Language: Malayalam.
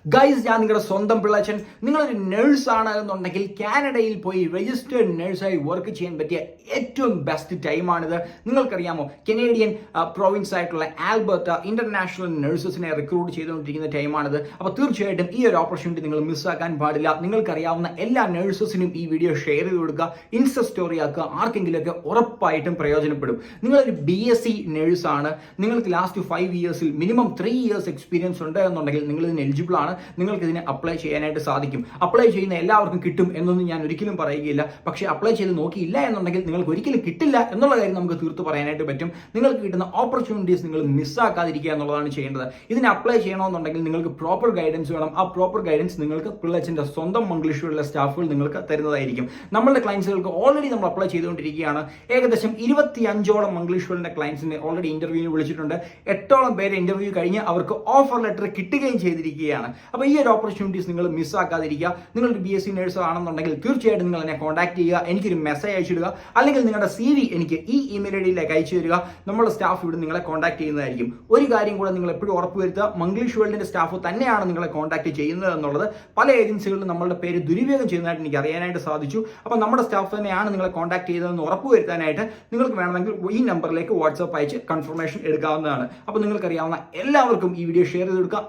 ഗൈസ്, ഞാൻ നിങ്ങളുടെ സ്വന്തം പിള്ളച്ചൻ. നിങ്ങളൊരു നേഴ്സാണ് എന്നുണ്ടെങ്കിൽ കാനഡയിൽ പോയി രജിസ്റ്റേർഡ് നേഴ്സായി വർക്ക് ചെയ്യാൻ പറ്റിയ ഏറ്റവും ബെസ്റ്റ് ടൈമാണിത്. നിങ്ങൾക്കറിയാമോ, കനേഡിയൻ പ്രൊവിൻസ് ആയിട്ടുള്ള ആൽബർട്ട ഇന്റർനാഷണൽ നഴ്സസിനെ റിക്രൂട്ട് ചെയ്തുകൊണ്ടിരിക്കുന്ന ടൈമാണിത്. അപ്പോൾ തീർച്ചയായിട്ടും ഈ ഒരു ഓപ്പർച്യൂണിറ്റി നിങ്ങൾ മിസ്സാക്കാൻ പാടില്ല. നിങ്ങൾക്കറിയാവുന്ന എല്ലാ നഴ്സസിനും ഈ വീഡിയോ ഷെയർ ചെയ്ത് കൊടുക്കുക, ഇൻസ്റ്റ സ്റ്റോറി ആക്കുക. ആർക്കെങ്കിലുമൊക്കെ ഉറപ്പായിട്ടും പ്രയോജനപ്പെടും. നിങ്ങളൊരു BSc നേഴ്സാണ്, നിങ്ങൾക്ക് ലാസ്റ്റ് 5 ഇയേഴ്സിൽ മിനിമം 3 ഇയേഴ്സ് എക്സ്പീരിയൻസ് ഉണ്ട് എന്നുണ്ടെങ്കിൽ നിങ്ങൾ ഇതിന് എലിജിബിൾ ആണ്. നിങ്ങൾക്ക് ഇതിനെ അപ്ലൈ ചെയ്യാനായിട്ട് സാധിക്കും. അപ്ലൈ ചെയ്യുന്ന എല്ലാവർക്കും കിട്ടും എന്നൊന്നും ഞാൻ ഒരിക്കലും പറയുകയില്ല. പക്ഷേ അപ്ലൈ ചെയ്ത് നോക്കിയില്ല എന്നുണ്ടെങ്കിൽ നിങ്ങൾക്ക് ഒരിക്കലും കിട്ടില്ല എന്നുള്ള കാര്യം നമുക്ക് തീർത്ത് പറയാനായിട്ട് പറ്റും. നിങ്ങൾക്ക് കിട്ടുന്ന ഓപ്പർച്യൂണിറ്റീസ് നിങ്ങൾ മിസ്സാക്കാതിരിക്കുക എന്നുള്ളതാണ് ചെയ്യേണ്ടത്. ഇതിന് അപ്ലൈ ചെയ്യണമെന്നുണ്ടെങ്കിൽ നിങ്ങൾക്ക് പ്രോപ്പർ ഗൈഡൻസ് വേണം. ആ പ്രോപ്പർ ഗൈഡൻസ് നിങ്ങൾക്ക് പിള്ളച്ചൻ്റെ സ്വന്തം മംഗ്ലീഷുള്ള സ്റ്റാഫുകൾ നിങ്ങൾക്ക് തരുന്നതായിരിക്കും. നമ്മളുടെ ക്ലയൻസുകൾക്ക് ഓൾറെഡി നമ്മൾ അപ്ലൈ ചെയ്തുകൊണ്ടിരിക്കുകയാണ്. ഏകദേശം 25ഓളം മംഗ്ലീഷുകളുടെ ക്ലയൻസിനെ ഓൾറെഡി ഇന്റർവ്യൂവിന് വിളിച്ചിട്ടുണ്ട്. 8ഓളം പേര് ഇന്റർവ്യൂ കഴിഞ്ഞ് അവർക്ക് ഓഫർ ലെറ്റർ കിട്ടുകയും ചെയ്തിരിക്കുകയാണ്. അപ്പോൾ ഈ ഒരു ഓപ്പർച്യൂണിറ്റീസ് നിങ്ങൾ മിസ്സാക്കാതിരിക്കുക. നിങ്ങളൊരു BSc നേഴ്സ് ആണെന്നുണ്ടെങ്കിൽ തീർച്ചയായിട്ടും നിങ്ങൾ എന്നെ കോൺടാക്ട് ചെയ്യുക, എനിക്കൊരു മെസ്സേജ് അയച്ചിടുക, അല്ലെങ്കിൽ നിങ്ങളുടെ CV എനിക്ക് ഈ ഇമെയിൽ ഐഡിയിലേക്ക് അയച്ചു തരിക. നമ്മുടെ സ്റ്റാഫ് ഇവിടെ നിങ്ങളെ കോൺടാക്ട് ചെയ്യുന്നതായിരിക്കും. ഒരു കാര്യം കൂടെ നിങ്ങൾ എപ്പോഴും ഉറപ്പുവരുത്തുക, മംഗ്ലീഷ് വേൾഡിന്റെ സ്റ്റാഫ് തന്നെയാണ് നിങ്ങളെ കോൺടാക്ട് ചെയ്യുന്നത് എന്നുള്ളത്. പല ഏജൻസികളിലും നമ്മളുടെ പേര് ദുരുപയോഗം ചെയ്യുന്നതായിട്ട് എനിക്ക് അറിയാനായിട്ട് സാധിച്ചു. അപ്പോൾ നമ്മുടെ സ്റ്റാഫ് തന്നെയാണ് നിങ്ങളെ കോൺടാക്ട് ചെയ്തതെന്ന് ഉറപ്പുവരുത്താനായിട്ട് നിങ്ങൾക്ക് വേണമെങ്കിൽ ഈ നമ്പറിലേക്ക് വാട്സാപ്പ് അയച്ച് കൺഫർമേഷൻ എടുക്കാവുന്നതാണ്. അപ്പോൾ നിങ്ങൾക്കറിയാവുന്ന എല്ലാവർക്കും ഈ വീഡിയോ ഷെയർ ചെയ്ത് കൊടുക്കുക.